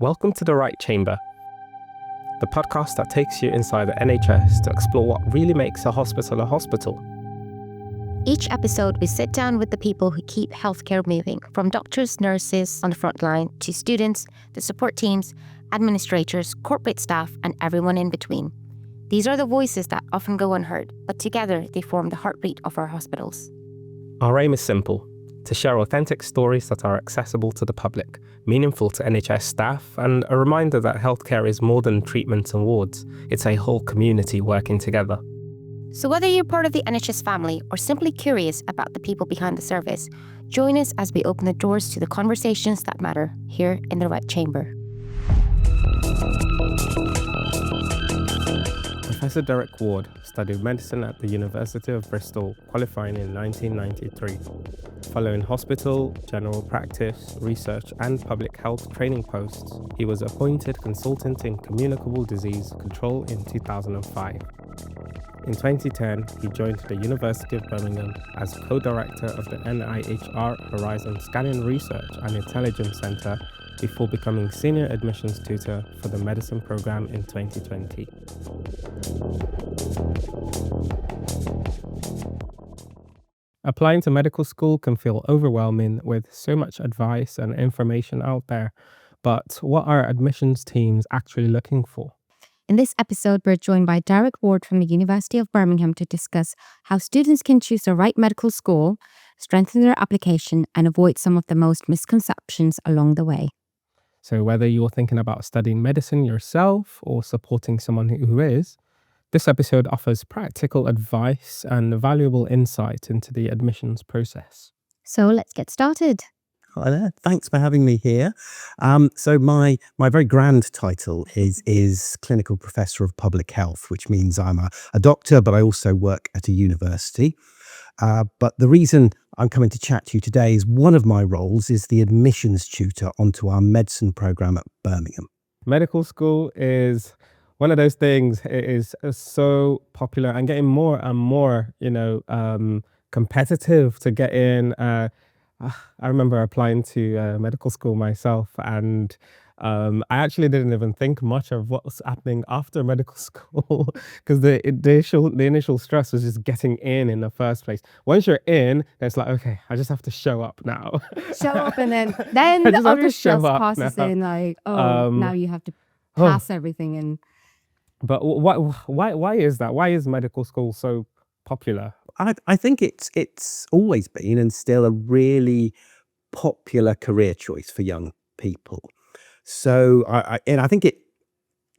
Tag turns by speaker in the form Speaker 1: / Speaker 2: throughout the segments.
Speaker 1: Welcome to The Right Chamber, the podcast that takes you inside the NHS to explore what really makes a hospital a hospital.
Speaker 2: Each episode, we sit down with the people who keep healthcare moving, from doctors, nurses on the front line, to students, the support teams, administrators, corporate staff, and everyone in between. These are the voices that often go unheard, but together they form the heartbeat of our hospitals.
Speaker 1: Our aim is simple: to share authentic stories that are accessible to the public, meaningful to NHS staff, and a reminder that healthcare is more than treatments and wards. It's a whole community working together.
Speaker 2: So whether you're part of the NHS family or simply curious about the people behind the service, join us as we open the doors to the conversations that matter here in the Right Chamber.
Speaker 1: Professor Derek Ward studied medicine at the University of Bristol, qualifying in 1993. Following hospital, general practice, research and public health training posts, he was appointed consultant in communicable disease control in 2005. In 2010, he joined the University of Birmingham as co-director of the NIHR Horizon Scanning Research and Intelligence Centre before becoming senior admissions tutor for the medicine programme in 2020. Applying to medical school can feel overwhelming with so much advice and information out there, but what are admissions teams actually looking for?
Speaker 2: In this episode, we're joined by Derek Ward from the University of Birmingham to discuss how students can choose the right medical school, strengthen their application, and avoid some of the most misconceptions along the way.
Speaker 1: So whether you're thinking about studying medicine yourself or supporting someone who is, this episode offers practical advice and valuable insight into the admissions process.
Speaker 2: So let's get started.
Speaker 3: Hi there. Thanks for having me here. So my very grand title is Clinical Professor of Public Health, which means I'm a doctor, but I also work at a university. But the reason I'm coming to chat to you today is one of my roles is the admissions tutor onto our medicine programme at Birmingham.
Speaker 1: Medical school is one of those things. It is so popular and getting more and more, competitive to get in. I remember applying to medical school myself, and I actually didn't even think much of what was happening after medical school because the initial stress was just getting in the first place. Once you're in, it's like, okay, I just have to show up now.
Speaker 2: Show up, and then the other stress passes in, like, now you have to pass everything in.
Speaker 1: But why is that? Why is medical school so popular?
Speaker 3: I think it's always been and still a really popular career choice for young people. So I think it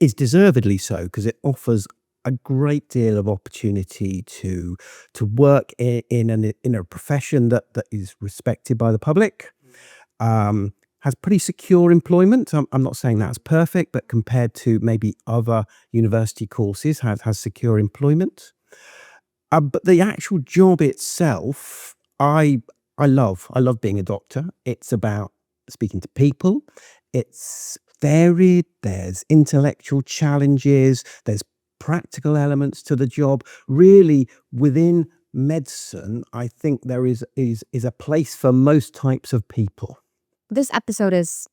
Speaker 3: is deservedly so because it offers a great deal of opportunity to work in a profession that is respected by the public, has pretty secure employment. I'm not saying that's perfect, but compared to maybe other university courses, has secure employment. But the actual job itself, I love being a doctor. It's about speaking to people. It's varied. There's intellectual challenges. There's practical elements to the job. Really, within medicine, I think there is a place for most types of people.
Speaker 2: This episode is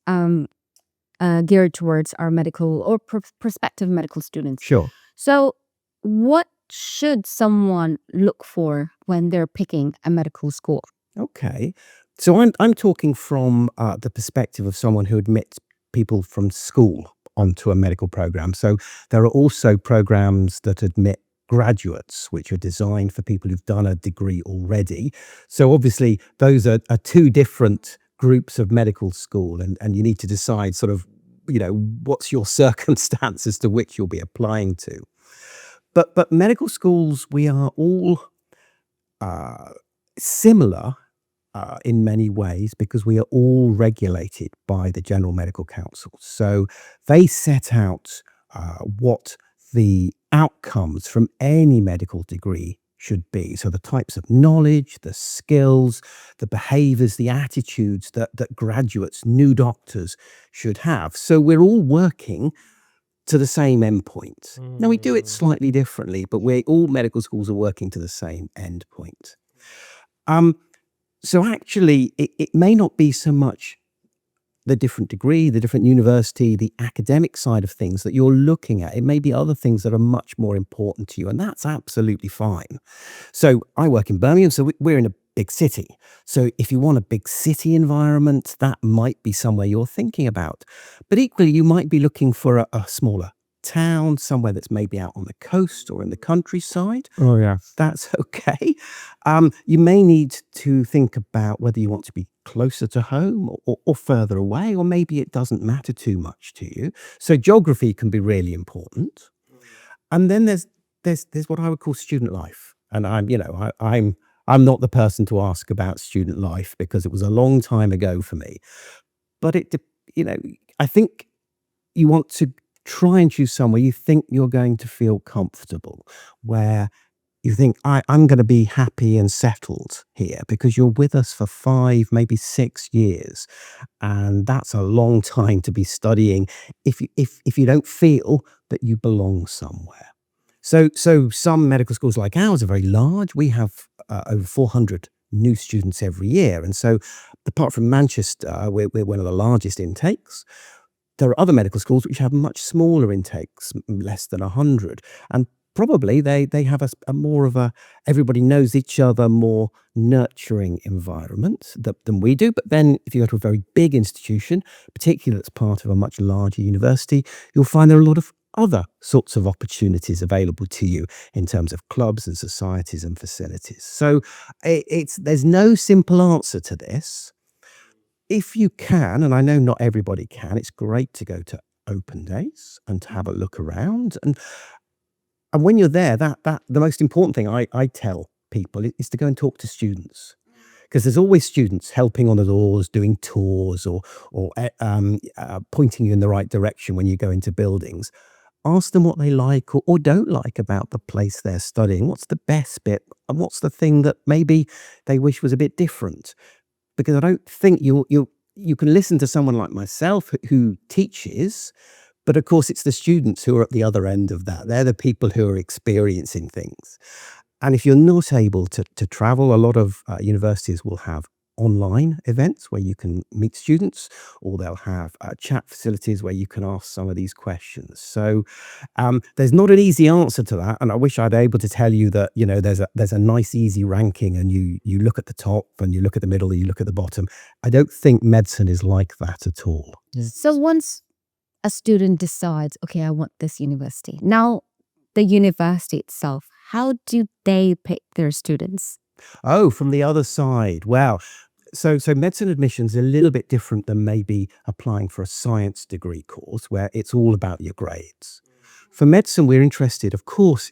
Speaker 2: geared towards our medical or prospective medical students.
Speaker 3: Sure.
Speaker 2: So what should someone look for when they're picking a medical school?
Speaker 3: Okay. So I'm talking from the perspective of someone who admits people from school onto a medical program. So there are also programs that admit graduates, which are designed for people who've done a degree already. So obviously those are two different groups of medical school, and you need to decide sort of, what's your circumstance as to which you'll be applying to. But medical schools, we are all similar in many ways because we are all regulated by the General Medical Council. So they set out what the outcomes from any medical degree should be. So the types of knowledge, the skills, the behaviours, the attitudes that graduates, new doctors should have. So we're all working to the same endpoint. Now we do it slightly differently, but all medical schools are working to the same endpoint. So actually, it may not be so much the different degree, the different university, the academic side of things that you're looking at. It may be other things that are much more important to you, and that's absolutely fine. So I work in Birmingham, so we're in a big city. So if you want a big city environment, that might be somewhere you're thinking about. But equally, you might be looking for a smaller town, somewhere that's maybe out on the coast or in the countryside.
Speaker 1: Oh, yeah.
Speaker 3: That's okay. You may need to think about whether you want to be closer to home or further away, or maybe it doesn't matter too much to you. So geography can be really important. And then there's what I would call student life. And I'm not the person to ask about student life because it was a long time ago for me. But I think you want to try and choose somewhere you think you're going to feel comfortable, where you think, I'm going to be happy and settled here, because you're with us for 5, maybe 6 years. And that's a long time to be studying if you don't feel that you belong somewhere. So some medical schools like ours are very large. We have over 400 new students every year. And so apart from Manchester, we're one of the largest intakes. There are other medical schools which have much smaller intakes, less than 100. And probably they have a more of a, everybody knows each other, more nurturing environment than we do. But then if you go to a very big institution, particularly that's part of a much larger university, you'll find there are a lot of other sorts of opportunities available to you in terms of clubs and societies and facilities. So there's no simple answer to this. If you can, and I know not everybody can, it's great to go to open days and to have a look around. And when you're there, that the most important thing I tell people is to go and talk to students, because there's always students helping on the doors, doing tours, or pointing you in the right direction when you go into buildings. Ask them what they like or don't like about the place they're studying. What's the best bit, and what's the thing that maybe they wish was a bit different? Because I don't think you can listen to someone like myself who teaches, but of course it's the students who are at the other end of that. They're the people who are experiencing things. And if you're not able to travel, a lot of universities will have online events where you can meet students, or they'll have chat facilities where you can ask some of these questions. So there's not an easy answer to that, and I wish I'd able to tell you that there's a nice easy ranking, and you look at the top and you look at the middle and you look at the bottom. I don't think medicine is like that at all.
Speaker 2: So once a student decides, okay, I want this university, now the university itself, how do they pick their students?
Speaker 3: Oh, from the other side. Wow. So medicine admissions is a little bit different than maybe applying for a science degree course where it's all about your grades. For medicine, we're interested, of course,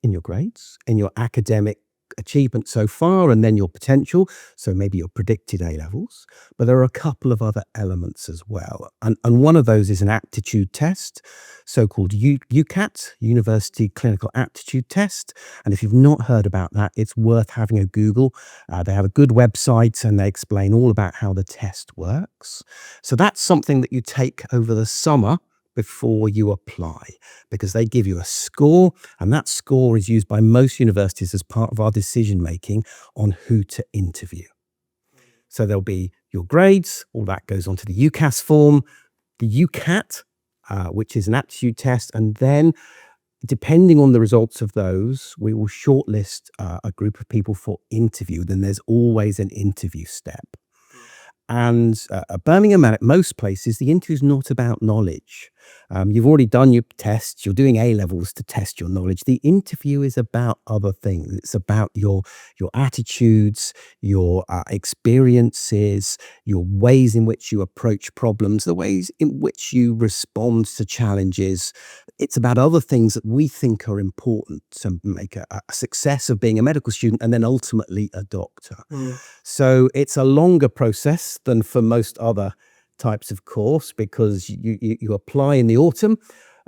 Speaker 3: in your grades, in your academic achievement so far, and then your potential, so maybe your predicted A levels. But there are a couple of other elements as well. And one of those is an aptitude test, so-called UCAT, University Clinical Aptitude Test. And if you've not heard about that, it's worth having a Google. They have a good website and they explain all about how the test works. So that's something that you take over the summer before you apply, because they give you a score, and that score is used by most universities as part of our decision making on who to interview. So there'll be your grades, all that goes onto the UCAS form, the UCAT, which is an aptitude test, and then depending on the results of those, we will shortlist a group of people for interview. Then there's always an interview step. And at Birmingham and at most places, the interview is not about knowledge. You've already done your tests. You're doing A levels to test your knowledge. The interview is about other things. It's about your attitudes, your experiences, your ways in which you approach problems, the ways in which you respond to challenges. It's about other things that we think are important to make a success of being a medical student and then ultimately a doctor. So it's a longer process than for most other types of course, because you apply in the autumn,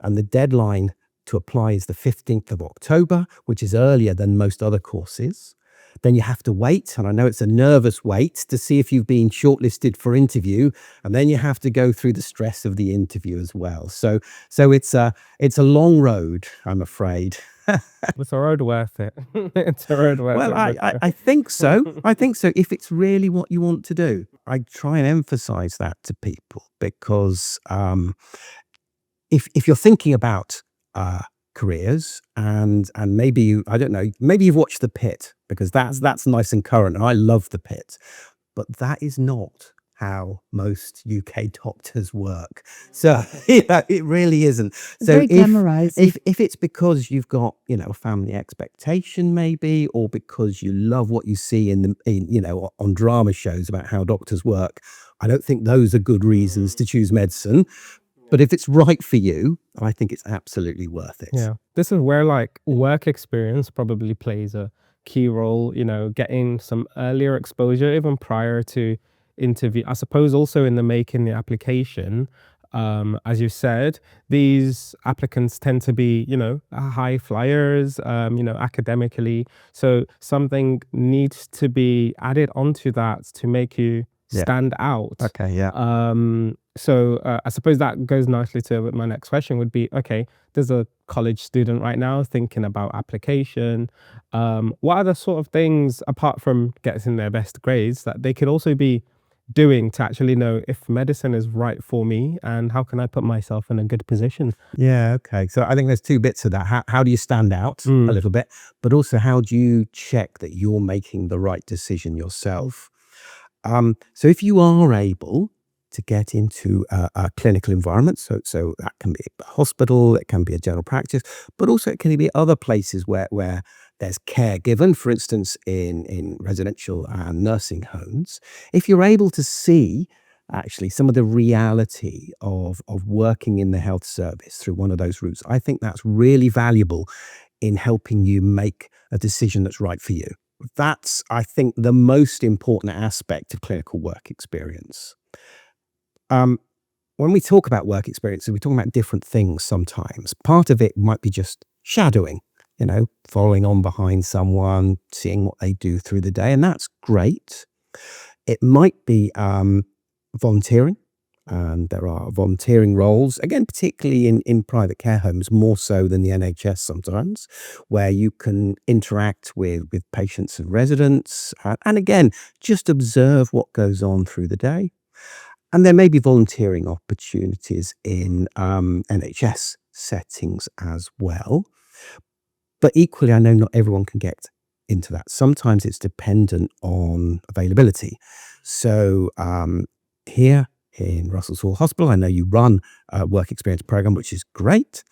Speaker 3: and the deadline to apply is the 15th of October, which is earlier than most other courses. Then you have to wait, and I know it's a nervous wait, to see if you've been shortlisted for interview, and then you have to go through the stress of the interview as well. So it's a long road, I'm afraid.
Speaker 1: It's a road worth it. It's a road worth
Speaker 3: Well,
Speaker 1: it.
Speaker 3: I think so. I think so. If it's really what you want to do, I try and emphasize that to people, because if you're thinking about careers, and maybe I don't know, maybe you've watched The Pit, because that's nice and current, and I love The Pit, but that is not how most UK doctors work. So it really isn't. So
Speaker 4: Very glamorized.
Speaker 3: if it's because you've got, a family expectation maybe, or because you love what you see on drama shows about how doctors work, I don't think those are good reasons to choose medicine. But if it's right for you, I think it's absolutely worth it.
Speaker 1: Yeah. This is where like work experience probably plays a key role, getting some earlier exposure even prior to interview. I suppose also in the making the application, as you said, these applicants tend to be, high flyers, academically. So something needs to be added onto that to make you
Speaker 3: Yeah.
Speaker 1: stand out.
Speaker 3: Okay, yeah.
Speaker 1: So I suppose that goes nicely to my next question would be, okay, there's a college student right now thinking about application. What are the sort of things, apart from getting their best grades, that they could also be doing to actually know if medicine is right for me, and how can I put myself in a good position?
Speaker 3: Yeah, okay. So I think there's two bits of that. How do you stand out a little bit, but also how do you check that you're making the right decision yourself? So if you are able to get into a clinical environment, so that can be a hospital, it can be a general practice, but also it can be other places where there's care given, for instance, in residential and nursing homes. If you're able to see actually some of the reality of working in the health service through one of those routes, I think that's really valuable in helping you make a decision that's right for you. That's, I think, the most important aspect of clinical work experience. When we talk about work experiences, we're talking about different things sometimes. Part of it might be just shadowing, following on behind someone, seeing what they do through the day, and that's great. It might be volunteering, and there are volunteering roles, again, particularly in private care homes, more so than the NHS sometimes, where you can interact with patients and residents, and again, just observe what goes on through the day. And there may be volunteering opportunities in NHS settings as well. But equally, I know not everyone can get into that. Sometimes it's dependent on availability. So here in Russell Sewell Hospital, I know you run a work experience program, which is great.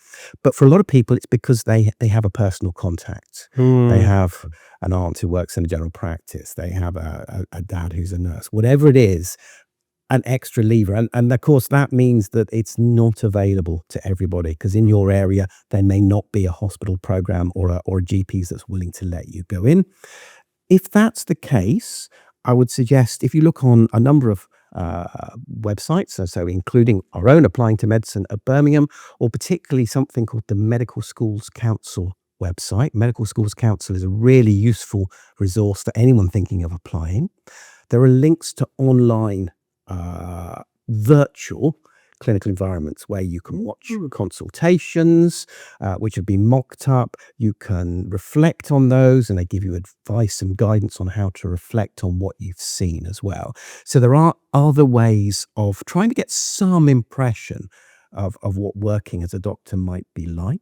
Speaker 3: But for a lot of people, it's because they have a personal contact. They have an aunt who works in a general practice. They have a dad who's a nurse. Whatever it is, an extra lever. And of course, that means that it's not available to everybody, because in your area, there may not be a hospital program or a GPs that's willing to let you go in. If that's the case, I would suggest if you look on a number of websites, so including our own Applying to Medicine at Birmingham, or particularly something called the Medical Schools Council website. Medical Schools Council is a really useful resource for anyone thinking of applying. There are links to online virtual clinical environments where you can watch consultations, which have been mocked up. You can reflect on those, and they give you advice and guidance on how to reflect on what you've seen as well. So there are other ways of trying to get some impression of what working as a doctor might be like.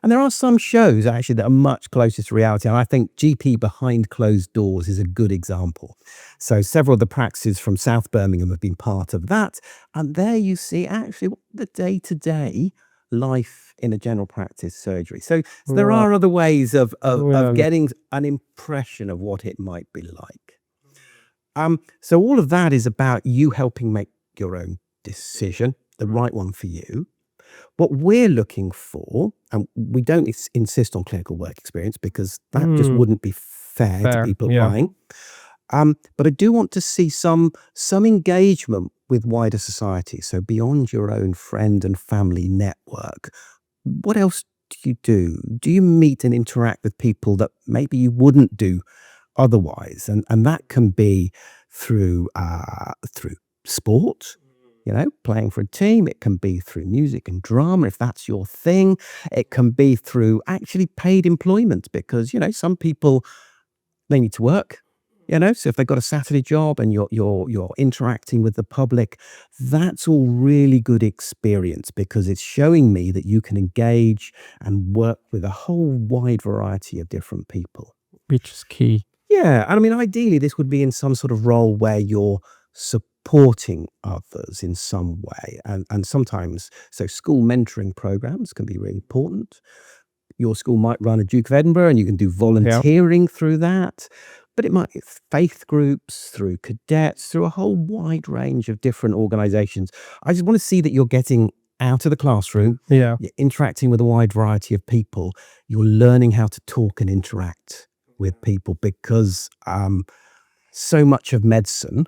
Speaker 3: And there are some shows actually that are much closer to reality. And I think GP Behind Closed Doors is a good example. So several of the practices from South Birmingham have been part of that. And there you see actually the day-to-day life in a general practice surgery. So there are other ways of getting an impression of what it might be like. So all of that is about you helping make your own decision, the right one for you. What we're looking for, and we don't insist on clinical work experience because that just wouldn't be fair to people applying. But I do want to see some engagement with wider society. So beyond your own friend and family network, what else do you do? Do you meet and interact with people that maybe you wouldn't do otherwise, and that can be through sport, playing for a team. It can be through music and drama, if that's your thing. It can be through actually paid employment, because some people, they need to work. So if they've got a Saturday job and you're interacting with the public, that's all really good experience, because it's showing me that you can engage and work with a whole wide variety of different people.
Speaker 1: Which is key.
Speaker 3: Yeah, and I mean, ideally, this would be in some sort of role where you're supporting others in some way, and sometimes, so school mentoring programs can be really important. Your school might run a Duke of Edinburgh, and you can do volunteering through that. But it might be faith groups, through cadets, through a whole wide range of different organisations. I just want to see that you're getting out of the classroom.
Speaker 1: Yeah.
Speaker 3: You're interacting with a wide variety of people. You're learning how to talk and interact with people, because so much of medicine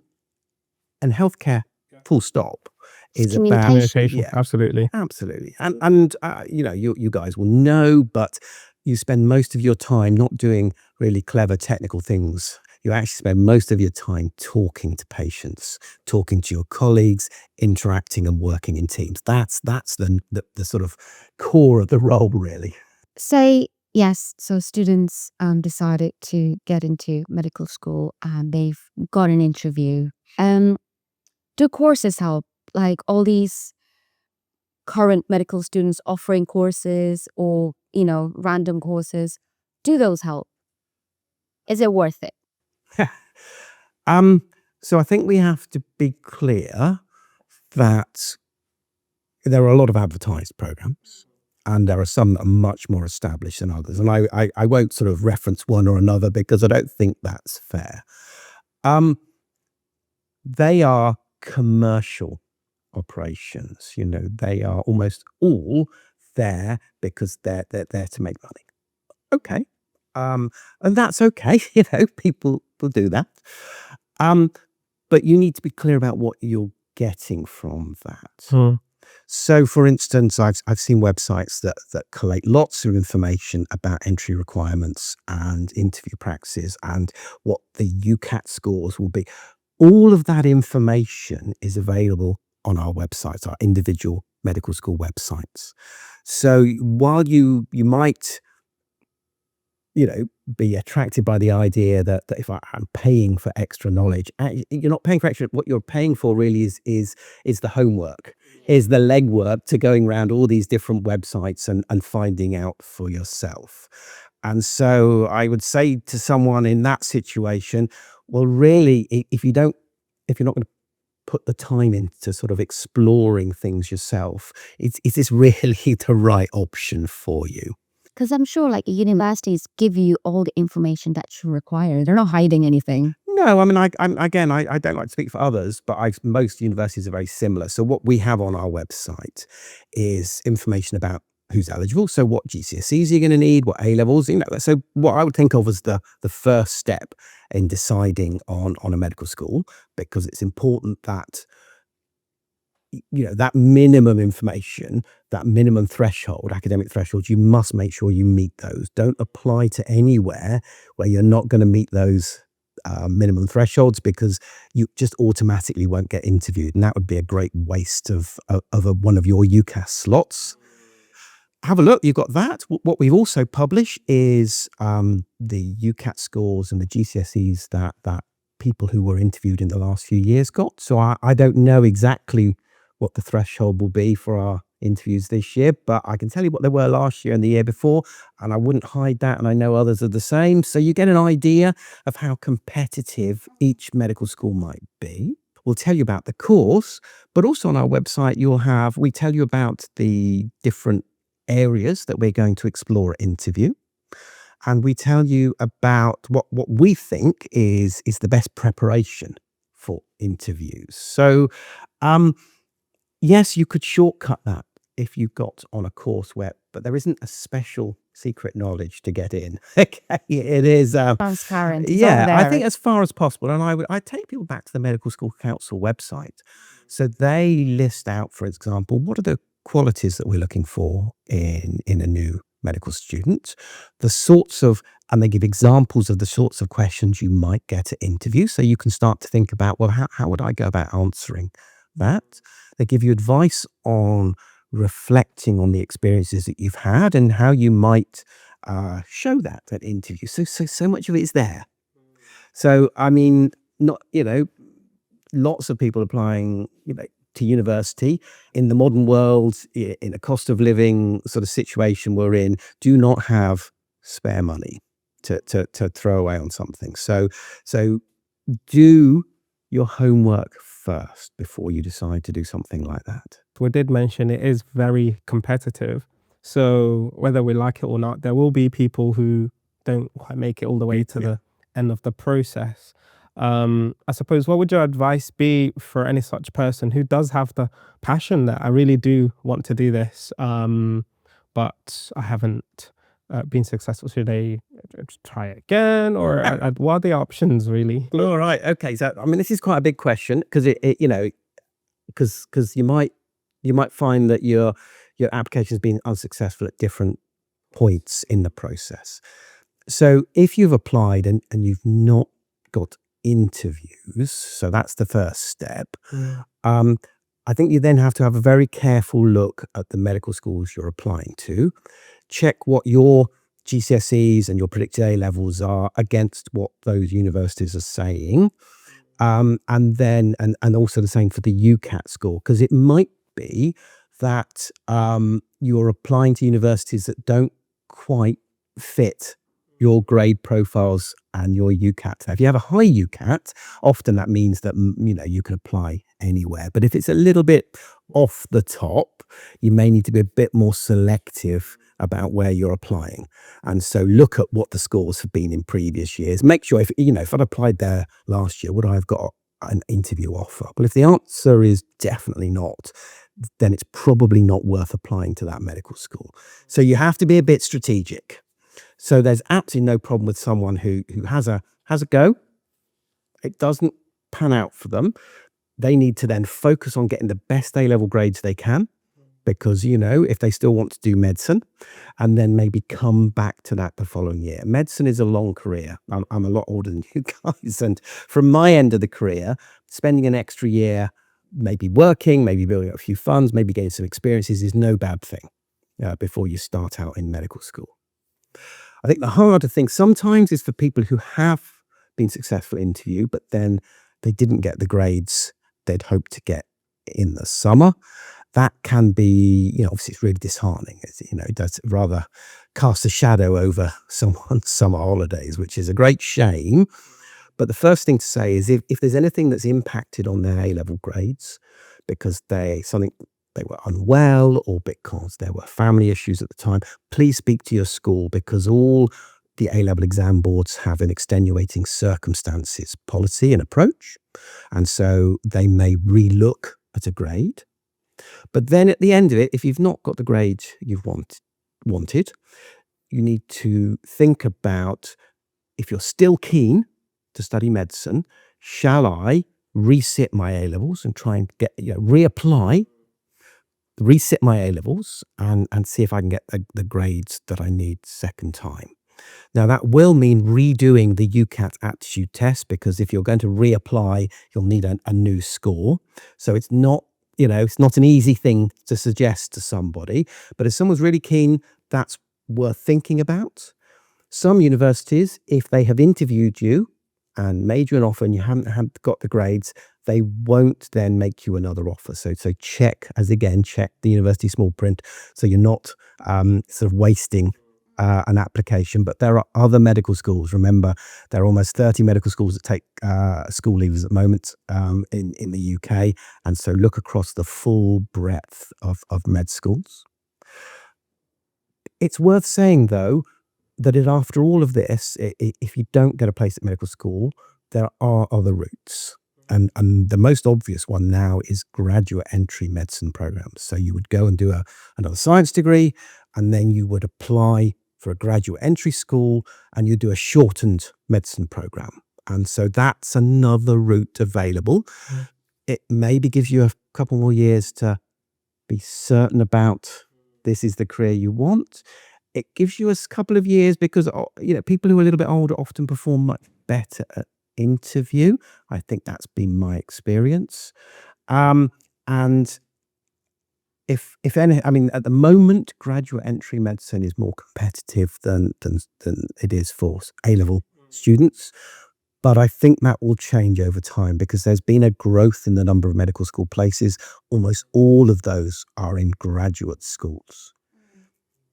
Speaker 3: and healthcare, full stop, is about
Speaker 1: communication. Absolutely.
Speaker 3: And you guys will know, but you spend most of your time not doing really clever technical things. You actually spend most of your time talking to patients, talking to your colleagues, interacting and working in teams. That's the sort of core of the role, really.
Speaker 2: Say yes, so students decided to get into medical school and they've got an interview. Do courses help? Like all these current medical students offering courses or, random courses, do those help? Is it worth it?
Speaker 3: So I think we have to be clear that there are a lot of advertised programs, and there are some that are much more established than others. And I won't sort of reference one or another, because I don't think that's fair. They are commercial operations. They are almost all there because they're there to make money. Okay. And that's okay. People will do that. But you need to be clear about what you're getting from that. So, for instance, I've seen websites that collate lots of information about entry requirements and interview practices and what the UCAT scores will be. All of that information is available on our websites, our individual medical school websites. So while you might, be attracted by the idea that if I'm paying for extra knowledge, you're not paying for extra. What you're paying for really is the homework, is the legwork to going around all these different websites and finding out for yourself. And so I would say to someone in that situation, well, really, if you're not going to put the time into sort of exploring things yourself, is this really the right option for you?
Speaker 2: Because I'm sure like universities give you all the information that you require. They're not hiding anything.
Speaker 3: No, I mean, I don't like to speak for others, but most universities are very similar. So what we have on our website is information about who's eligible. So what GCSEs you're going to need, what A-levels, So what I would think of as the first step in deciding on a medical school, because it's important that that minimum information, that minimum threshold, academic threshold, you must make sure you meet those. Don't apply to anywhere where you're not going to meet those minimum thresholds, because you just automatically won't get interviewed, and that would be a great waste of one of your UCAS slots. Have a look. You've got that. What we've also published is the UCAT scores and the GCSEs that people who were interviewed in the last few years got. So I don't know exactly what the threshold will be for our interviews this year, but I can tell you what they were last year and the year before, and I wouldn't hide that, and I know others are the same. So you get an idea of how competitive each medical school might be. We'll tell you about the course, but also on our website we tell you about the different areas that we're going to explore at interview, and we tell you about what we think is the best preparation for interviews. So yes, you could shortcut that if you got on a course but there isn't a special secret knowledge to get in. Okay, it is
Speaker 2: transparent.
Speaker 3: Yeah, I think as far as possible, and I take people back to the Medical School Council website. So they list out, for example, what are the qualities that we're looking for in a new medical student, and they give examples of the sorts of questions you might get at interview. So you can start to think about, well, how would I go about answering that? They give you advice on reflecting on the experiences that you've had and how you might show that at interview. So much of it is there. So, I mean, not, lots of people applying, to university in the modern world, in a cost of living sort of situation we're in, do not have spare money to throw away on something. So do your homework first before you decide to do something like that.
Speaker 1: We did mention it is very competitive. So whether we like it or not, there will be people who don't quite make it all the way to the end of the process. I suppose, what would your advice be for any such person who does have the passion that I really do want to do this, but I haven't been successful? Should they try again, or what are the options really?
Speaker 3: All right. Okay. So, I mean, this is quite a big question because because you might find that your application has been unsuccessful at different points in the process. So if you've applied and you've not got interviews, so that's the first step. I think you then have to have a very careful look at the medical schools you're applying to. Check what your GCSEs and your predicted A levels are against what those universities are saying. And also the same for the UCAT score, because it might be that you're applying to universities that don't quite fit your grade profiles and your UCAT. Now, if you have a high UCAT, often that means that you can apply anywhere. But if it's a little bit off the top, you may need to be a bit more selective about where you're applying. And so look at what the scores have been in previous years. Make sure if I'd applied there last year, would I have got an interview offer? Well, if the answer is definitely not, then it's probably not worth applying to that medical school. So you have to be a bit strategic. So there's absolutely no problem with someone who has a go. It doesn't pan out for them. They need to then focus on getting the best A-level grades they can, because, if they still want to do medicine, and then maybe come back to that the following year. Medicine is a long career. I'm a lot older than you guys. And from my end of the career, spending an extra year, maybe working, maybe building up a few funds, maybe getting some experiences is no bad thing before you start out in medical school. I think the harder thing sometimes is for people who have been successful in interview, but then they didn't get the grades they'd hoped to get in the summer. That can be, obviously it's really disheartening. It does rather cast a shadow over someone's summer holidays, which is a great shame. But the first thing to say is if there's anything that's impacted on their A-level grades because they were unwell or because there were family issues at the time, please speak to your school, because all the A-level exam boards have an extenuating circumstances policy and approach. And so they may relook at a grade. But then at the end of it, if you've not got the grade you've wanted, you need to think about, if you're still keen to study medicine, shall I resit my A-levels and try and get, resit my A-levels and see if I can get the grades that I need second time. Now, that will mean redoing the UCAT aptitude test, because if you're going to reapply, you'll need a new score. So it's not an easy thing to suggest to somebody, but if someone's really keen, that's worth thinking about. Some universities, if they have interviewed you and made you an offer and you haven't got the grades, they won't then make you another offer. So check the university small print, so you're not sort of wasting an application. But there are other medical schools. Remember, there are almost 30 medical schools that take school leavers at the moment in the UK. And so look across the full breadth of med schools. It's worth saying, though, that after all of this, if you don't get a place at medical school, there are other routes. And the most obvious one now is graduate entry medicine programs. So you would go and do another science degree, and then you would apply for a graduate entry school, and you do a shortened medicine program. And so that's another route available. It maybe gives you a couple more years to be certain about this is the career you want. it gives you a couple of years because people who are a little bit older often perform much better at interview. I think that's been my experience. And if any, I mean, at the moment, graduate entry medicine is more competitive than it is for A-level students. But I think that will change over time because there's been a growth in the number of medical school places. Almost all of those are in graduate schools.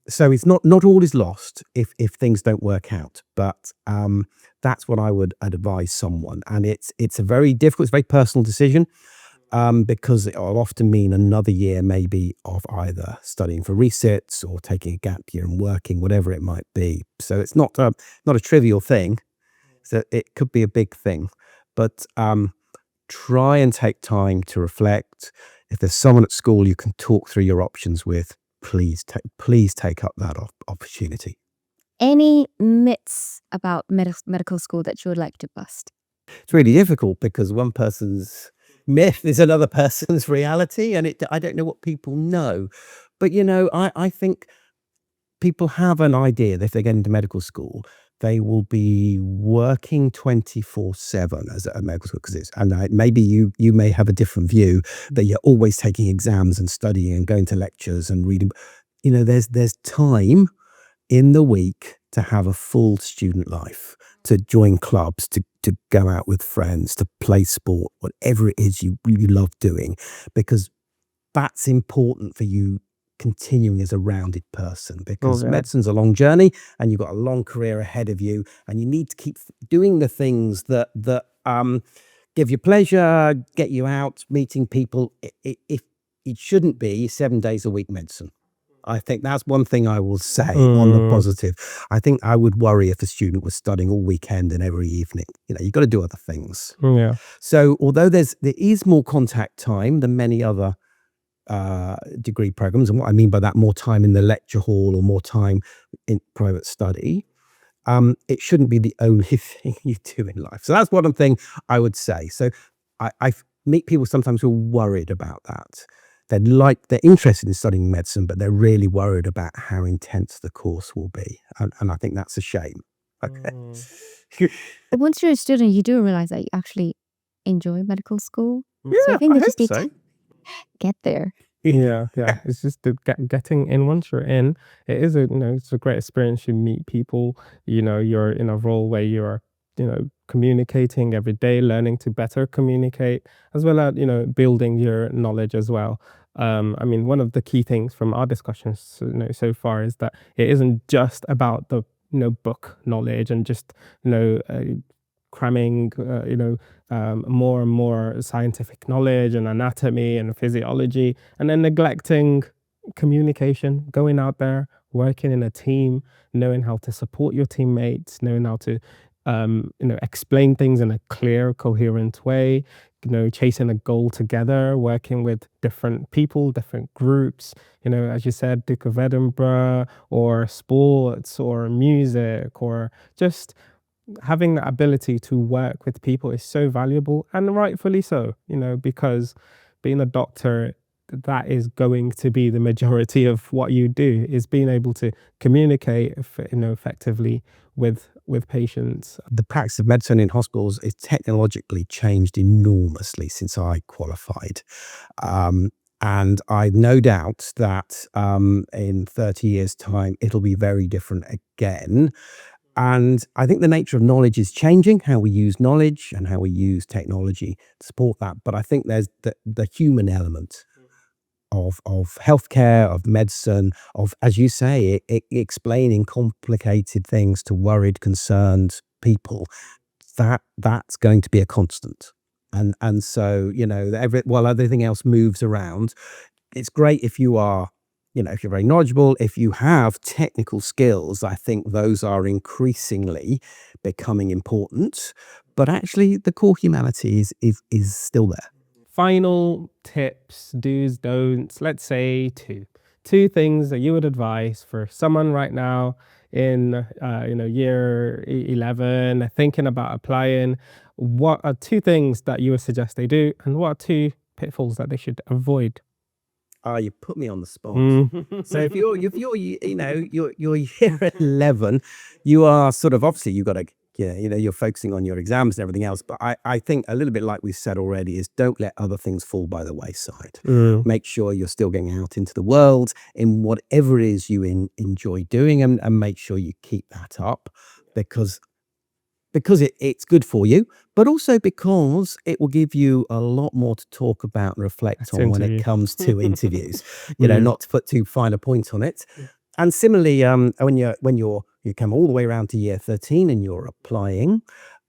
Speaker 3: So it's not all is lost if things don't work out. But that's what I would advise someone. And it's a very difficult, it's a very personal decision. Because it will often mean another year maybe of either studying for resits or taking a gap year and working, whatever it might be. So it's not a trivial thing. So it could be a big thing. But try and take time to reflect. If there's someone at school you can talk through your options with, please take up that opportunity.
Speaker 2: Any myths about medical school that you would like to bust?
Speaker 3: It's really difficult because one person's myth is another person's reality, and I don't know what people know. But I think people have an idea that if they get into medical school, they will be working 24/7 as a medical school, and maybe you may have a different view that you're always taking exams and studying and going to lectures and reading. There's time in the week to have a full student life, to join clubs, to go out with friends, to play sport, whatever it is you love doing, because that's important for you continuing as a rounded person, because medicine's a long journey and you've got a long career ahead of you, and you need to keep doing the things that give you pleasure, get you out, meeting people. It shouldn't be 7 days a week medicine. I think that's one thing I will say on the positive. I think I would worry if a student was studying all weekend and every evening. You've got to do other things.
Speaker 1: Yeah.
Speaker 3: So although there is more contact time than many other degree programs, and what I mean by that, more time in the lecture hall or more time in private study, it shouldn't be the only thing you do in life. So that's one thing I would say. So I meet people sometimes who are worried about that. They're interested in studying medicine, but they're really worried about how intense the course will be. And I think that's a shame. Okay.
Speaker 2: Once you're a student, you do realize that you actually enjoy medical school.
Speaker 3: Yeah,
Speaker 2: So I think
Speaker 3: I
Speaker 2: you
Speaker 3: hope
Speaker 2: just need
Speaker 3: so.
Speaker 2: to get there.
Speaker 1: Yeah. It's just getting in. Once you're in, it is it's a great experience. You meet people. You're in a role where you're communicating every day, learning to better communicate, as well as building your knowledge as well. I mean, one of the key things from our discussions so far is that it isn't just about the book knowledge and just cramming more and more scientific knowledge and anatomy and physiology, and then neglecting communication, going out there, working in a team, knowing how to support your teammates, knowing how to explain things in a clear, coherent way, chasing a goal together, working with different people, different groups, as you said, Duke of Edinburgh, or sports, or music, or just having the ability to work with people is so valuable, and rightfully so, because being a doctor, that is going to be the majority of what you do, is being able to communicate effectively with patients.
Speaker 3: The practice of medicine in hospitals is technologically changed enormously since I qualified. And I've no doubt that in 30 years' time, it'll be very different again. And I think the nature of knowledge is changing, how we use knowledge and how we use technology to support that. But I think there's the human element of healthcare, of medicine, of, as you say, explaining complicated things to worried, concerned people. That's going to be a constant. And so, while everything else moves around, it's great if you are, if you're very knowledgeable, if you have technical skills. I think those are increasingly becoming important. But actually, the core humanity is still there.
Speaker 1: Final tips, do's, don'ts. Let's say two things that you would advise for someone right now in year 11, thinking about applying. What are two things that you would suggest they do, and what are two pitfalls that they should avoid?
Speaker 3: You put me on the spot.
Speaker 1: Mm.
Speaker 3: So if you're you're year 11, you are sort of, obviously you've got to, you're focusing on your exams and everything else. But I think a little bit like we've said already is don't let other things fall by the wayside. Make sure you're still getting out into the world in whatever it is you enjoy doing, and make sure you keep that up, because it's good for you, but also because it will give you a lot more to talk about and reflect on when it comes to interviews. Not to put too fine a point on it. And similarly, when you come all the way around to year 13 and you're applying,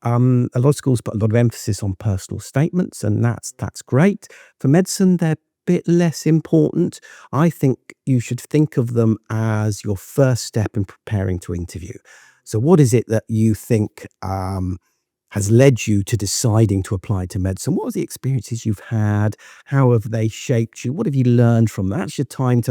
Speaker 3: a lot of schools put a lot of emphasis on personal statements, and that's great. For medicine, they're a bit less important. I think you should think of them as your first step in preparing to interview. So what is it that you think has led you to deciding to apply to medicine? What are the experiences you've had? How have they shaped you? What have you learned from that? That's your time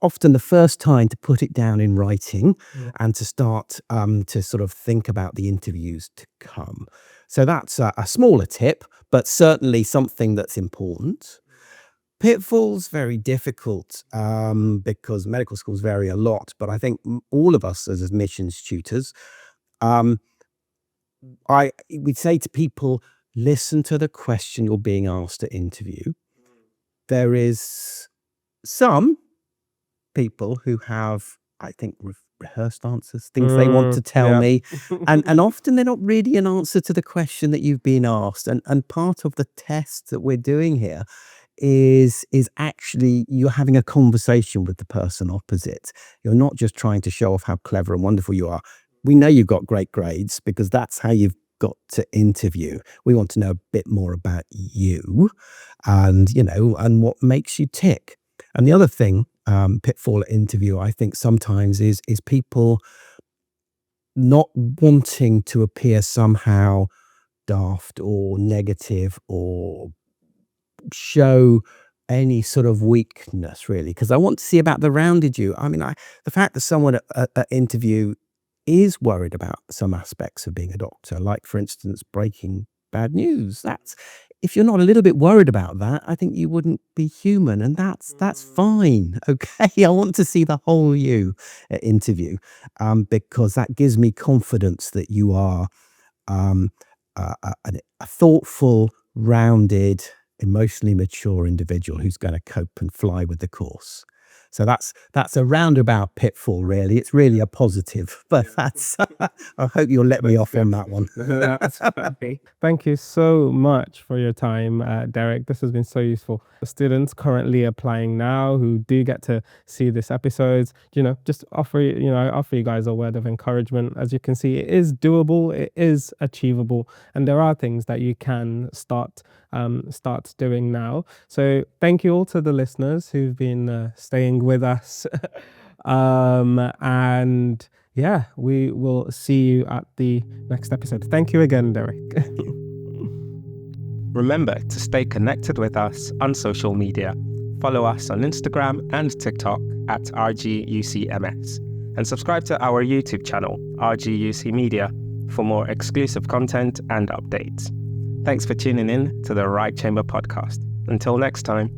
Speaker 3: often the first time to put it down in writing and to start to sort of think about the interviews to come. So that's a smaller tip, but certainly something that's important. Pitfalls, very difficult because medical schools vary a lot. But I think all of us as admissions tutors, we'd say to people, listen to the question you're being asked at interview. There is some people who have, I think, rehearsed answers, things they want to tell me. And often they're not really an answer to the question that you've been asked. And part of the test that we're doing here is actually you're having a conversation with the person opposite. You're not just trying to show off how clever and wonderful you are. We know you've got great grades because that's how you've got to interview. We want to know a bit more about you and, and what makes you tick. And the other thing, pitfall at interview, I think sometimes is people not wanting to appear somehow daft or negative or show any sort of weakness, really, because I want to see about the rounded you. I mean, the fact that someone at interview is worried about some aspects of being a doctor, like, for instance, breaking bad news. If you're not a little bit worried about that, I think you wouldn't be human, and that's fine. Okay, I want to see the whole you at interview, because that gives me confidence that you are a thoughtful, rounded, emotionally mature individual who's going to cope and fly with the course. So that's a roundabout pitfall, really. It's really a positive, but that's. I hope you'll let me off on that one.
Speaker 1: Thank you so much for your time, Derek. This has been so useful. The students currently applying now who do get to see this episode, just offer you guys a word of encouragement. As you can see, it is doable, it is achievable, and there are things that you can start doing now. So thank you all to the listeners who've been staying with us. And yeah, we will see you at the next episode. Thank you again, Derek. Remember to stay connected with us on social media. Follow us on Instagram and TikTok at RGUCMS, and subscribe to our YouTube channel, RGUC Media, for more exclusive content and updates. Thanks for tuning in to the Right Chamber podcast. Until next time.